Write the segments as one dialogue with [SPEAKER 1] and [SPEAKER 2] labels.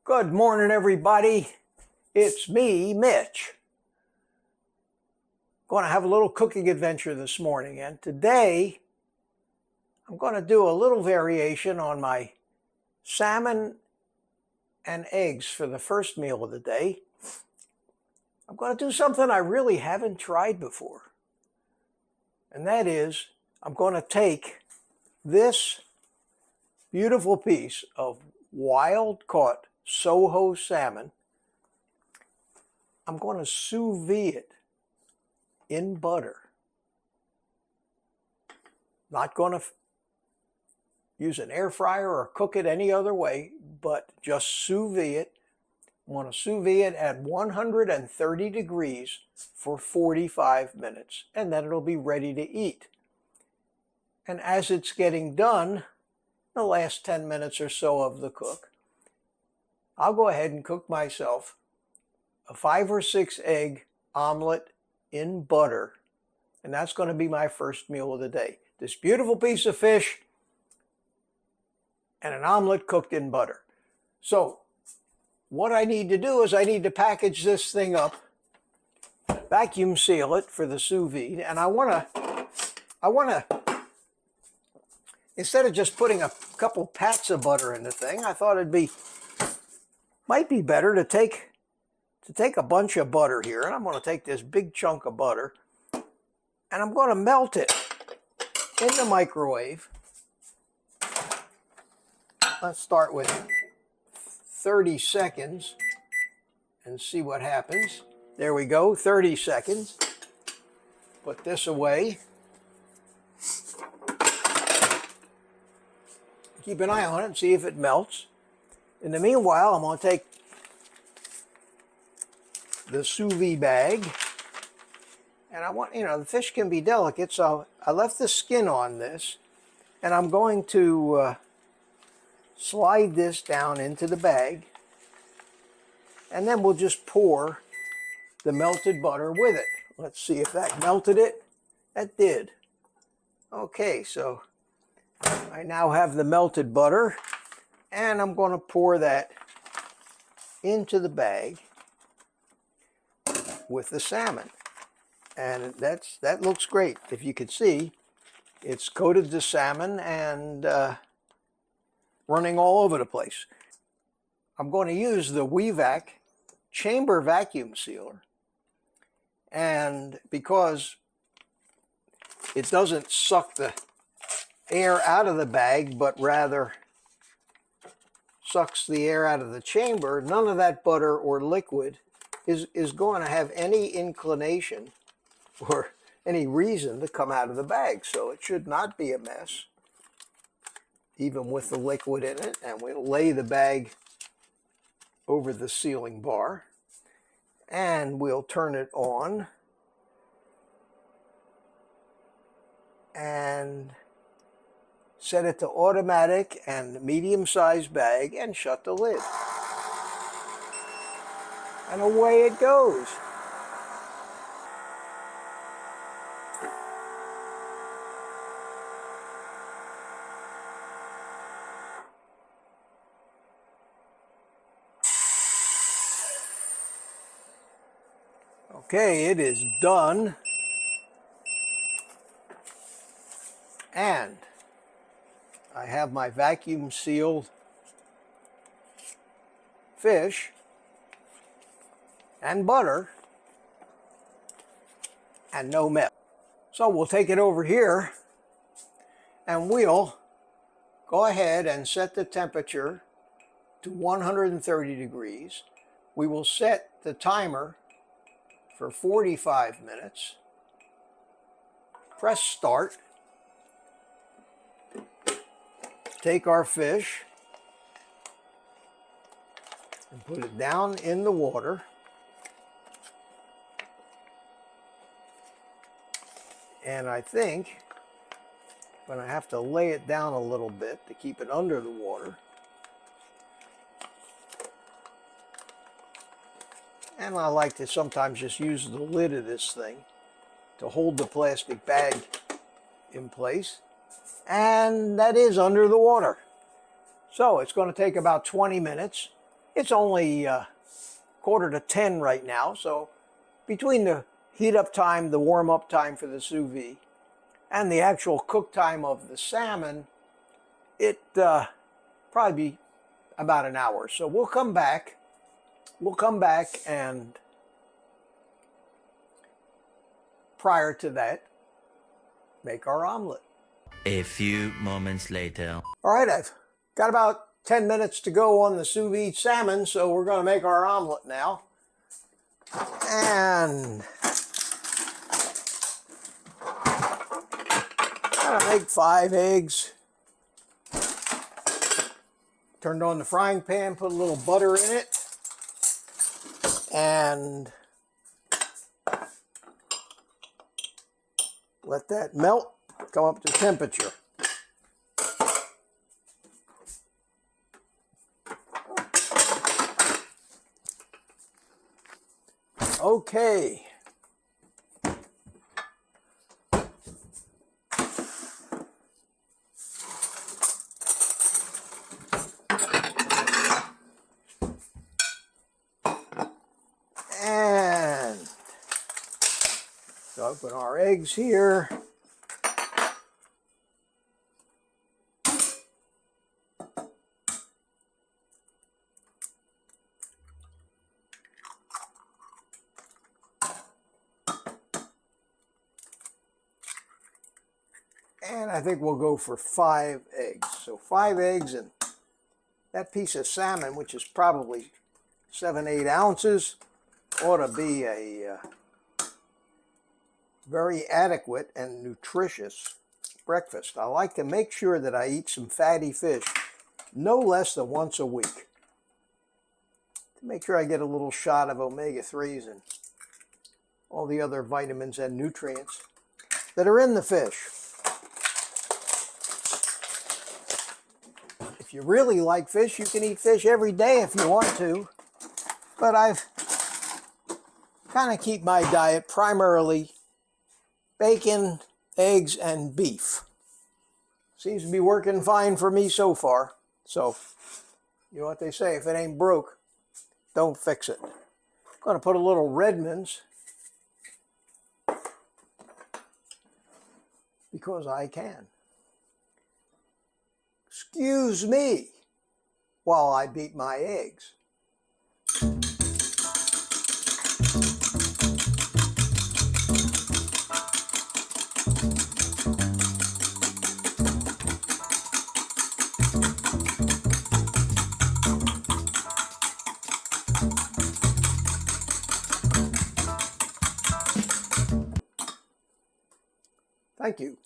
[SPEAKER 1] Good morning, everybody. It's me, Mitch. Going to have a little cooking adventure this morning, and today I'm going to do a little variation on my salmon and eggs for the first meal of the day. I'm going to do something I really haven't tried before, and that is I'm going to take this beautiful piece of wild-caught Soho salmon. I'm going to sous vide it in butter. Not going to use an air fryer or cook it any other way, but just sous vide it. I'm going to sous vide it at 130 degrees for 45 minutes, and then it'll be ready to eat. And as it's getting done, the last 10 minutes or so of the cook, I'll go ahead and cook myself a 5 or 6 egg omelet in butter. And that's going to be my first meal of the day. This beautiful piece of fish and an omelet cooked in butter. So what I need to do is I need to package this thing up, vacuum seal it for the sous vide. And I want to, instead of just putting a couple pats of butter in the thing, I thought might be better to take a bunch of butter here, and I'm going to take this big chunk of butter and I'm going to melt it in the microwave. Let's start with 30 seconds and see what happens. There we go, 30 seconds. Put this away. Keep an eye on it and see if it melts. In the meanwhile, I'm going to take the sous vide bag, and I want, the fish can be delicate, so I left the skin on this, and I'm going to slide this down into the bag, and then we'll just pour the melted butter with it. Let's see if that melted it. That did. Okay, so I now have the melted butter, and I'm going to pour that into the bag with the salmon. And that looks great. If you can see, it's coated the salmon and running all over the place. I'm going to use the WeVac chamber vacuum sealer. And because it doesn't suck the air out of the bag, but rather sucks the air out of the chamber, none of that butter or liquid is going to have any inclination or any reason to come out of the bag. So it should not be a mess, even with the liquid in it. And we'll lay the bag over the sealing bar, and we'll turn it on and set it to automatic and medium-sized bag and shut the lid. And away it goes. Okay, it is done. And I have my vacuum sealed fish and butter and no mess. So we'll take it over here and we'll go ahead and set the temperature to 130 degrees. We will set the timer for 45 minutes. Press start. Take our fish and put it down in the water. And I think I'm going to have to lay it down a little bit to keep it under the water. And I like to sometimes just use the lid of this thing to hold the plastic bag in place. And that is under the water. So it's going to take about 20 minutes. It's only 9:45 right now, so between the heat up time, the warm up time for the sous vide, and the actual cook time of the salmon, it probably be about an hour. So we'll come back. We'll come back and prior to that, make our omelet.
[SPEAKER 2] A few moments later.
[SPEAKER 1] All right, I've got about 10 minutes to go on the sous vide salmon, so we're going to make our omelet now. And I'm going to make 5 eggs. Turned on the frying pan, put a little butter in it, and let that melt, come up to temperature. Okay. And so open our eggs here. And I think we'll go for 5 eggs. So 5 eggs, and that piece of salmon, which is probably 7-8 ounces, ought to be a very adequate and nutritious breakfast. I like to make sure that I eat some fatty fish no less than once a week to make sure I get a little shot of omega-3s and all the other vitamins and nutrients that are in the fish. If you really like fish, you can eat fish every day if you want to. But I've kind of keep my diet primarily bacon, eggs, and beef. Seems to be working fine for me so far. So, you know what they say, if it ain't broke, don't fix it. I'm going to put a little Redmond's because I can. Excuse me while I beat my eggs. Thank you.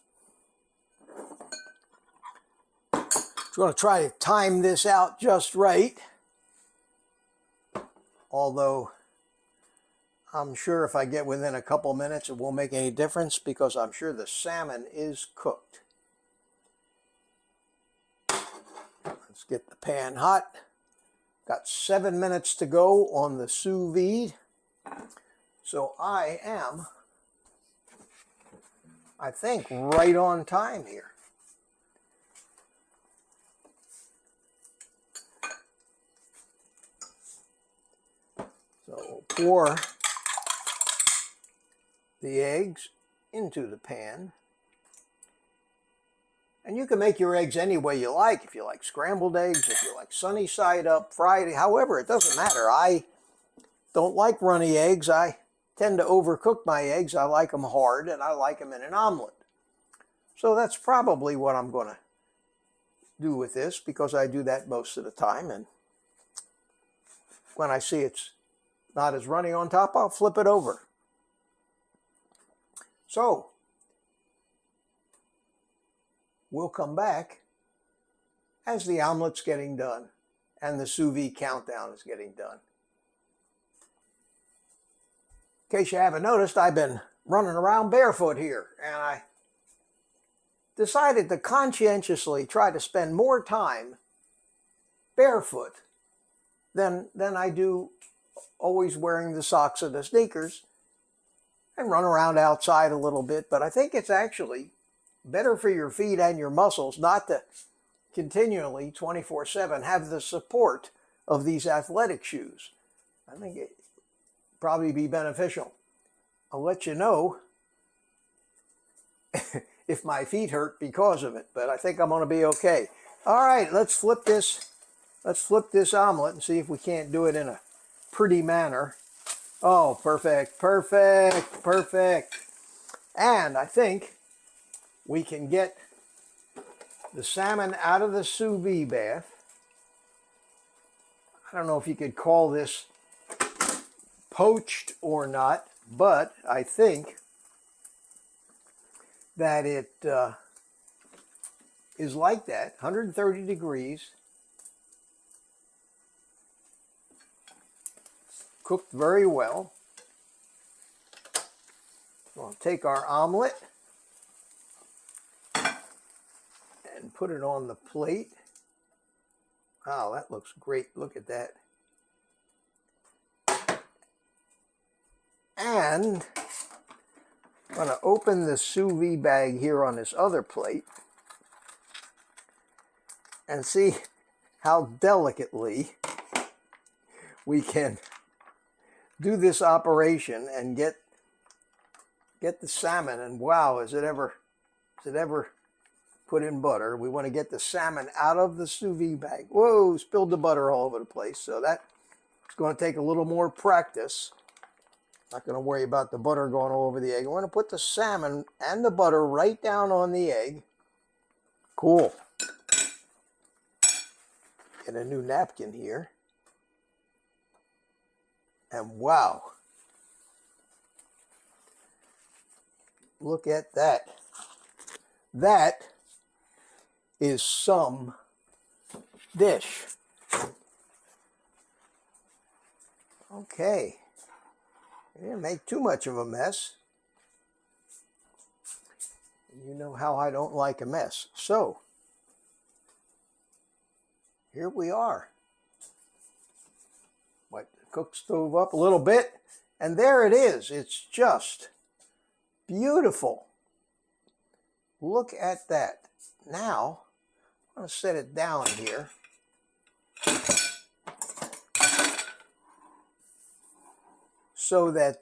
[SPEAKER 1] I'm going to try to time this out just right. Although I'm sure if I get within a couple minutes it won't make any difference because I'm sure the salmon is cooked. Let's get the pan hot. Got 7 minutes to go on the sous vide. So I am, I think, right on time here. So we'll pour the eggs into the pan. And you can make your eggs any way you like. If you like scrambled eggs, if you like sunny side up, fried, however, it doesn't matter. I don't like runny eggs. I tend to overcook my eggs. I like them hard, and I like them in an omelet. So that's probably what I'm going to do with this, because I do that most of the time. And when I see it's not as runny on top, I'll flip it over. So we'll come back as the omelet's getting done and the sous vide countdown is getting done. In case you haven't noticed, I've been running around barefoot here, and I decided to conscientiously try to spend more time barefoot than I do always wearing the socks or the sneakers, and run around outside a little bit. But I think it's actually better for your feet and your muscles not to continually 24/7 have the support of these athletic shoes. I think it probably be beneficial. I'll let you know if my feet hurt because of it, but I think I'm going to be okay. All right, let's flip this omelet and see if we can't do it in a pretty manner. Oh, perfect, perfect, perfect. And I think we can get the salmon out of the sous vide bath. I don't know if you could call this poached or not, but I think that it is like that, 130 degrees, cooked very well. We'll take our omelet and put it on the plate. Wow, that looks great. Look at that. And I'm going to open the sous vide bag here on this other plate and see how delicately we can do this operation and get the salmon. And wow, is it ever put in butter? We want to get the salmon out of the sous vide bag. Whoa, spilled the butter all over the place. So that's going to take a little more practice. Not going to worry about the butter going all over the egg. I want to put the salmon and the butter right down on the egg. Cool. Get a new napkin here. And wow. Look at that. That is some dish. Okay. Didn't make too much of a mess. You know how I don't like a mess. So, here we are. Wipe the cook stove up a little bit, and there it is. It's just beautiful. Look at that. Now, I'm going to set it down here. So that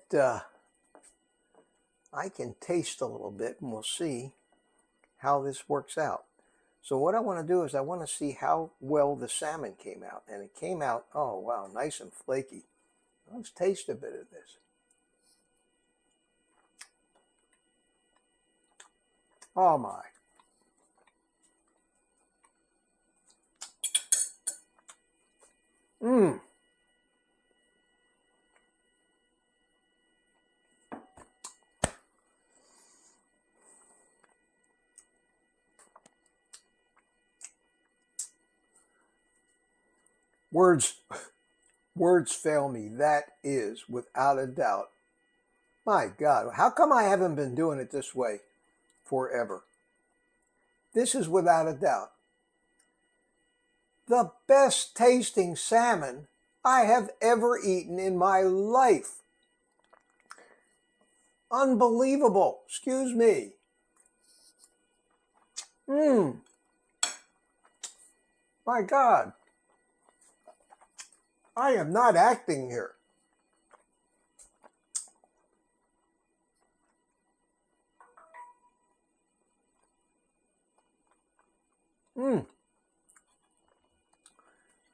[SPEAKER 1] I can taste a little bit, and we'll see how this works out. So what I want to do is I want to see how well the salmon came out. And it came out, oh wow, nice and flaky. Let's taste a bit of this. Oh my. Mmm. Words fail me. That is, without a doubt. My God, how come I haven't been doing it this way forever? This is without a doubt the best tasting salmon I have ever eaten in my life. Unbelievable. Excuse me. My God. I am not acting here.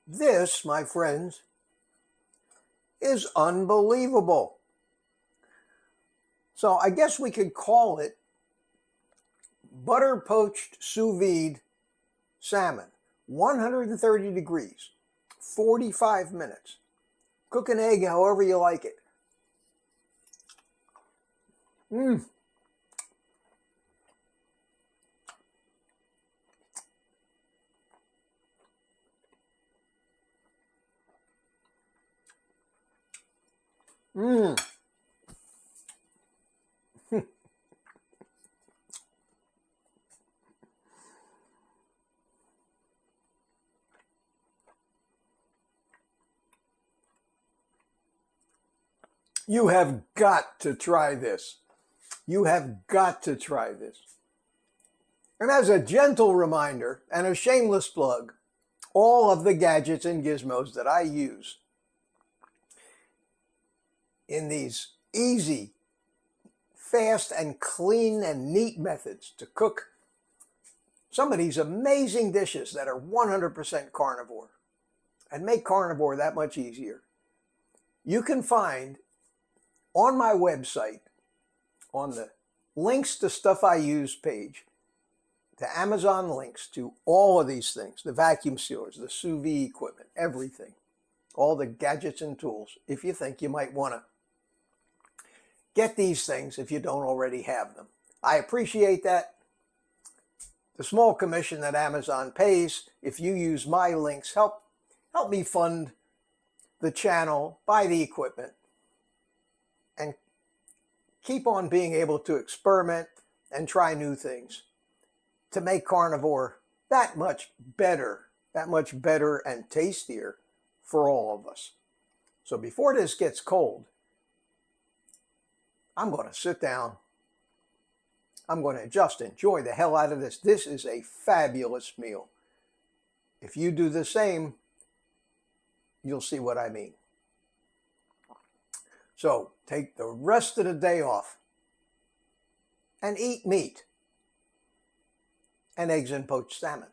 [SPEAKER 1] This, my friends, is unbelievable. So I guess we could call it butter poached sous vide salmon, 130 degrees. 45 minutes. Cook an egg however you like it. You have got to try this. You have got to try this. And as a gentle reminder and a shameless plug, all of the gadgets and gizmos that I use in these easy, fast, and clean and neat methods to cook some of these amazing dishes that are 100% carnivore and make carnivore that much easier. You can find on my website, on the links to stuff I use page, the Amazon links to all of these things, the vacuum sealers, the sous vide equipment, everything, all the gadgets and tools, if you think you might want to get these things if you don't already have them. I appreciate that. The small commission that Amazon pays, if you use my links, help me fund the channel, buy the equipment, and keep on being able to experiment and try new things to make carnivore that much better and tastier for all of us. So before this gets cold, I'm going to sit down. I'm going to just enjoy the hell out of this. This is a fabulous meal. If you do the same, you'll see what I mean. So take the rest of the day off and eat meat and eggs and poached salmon.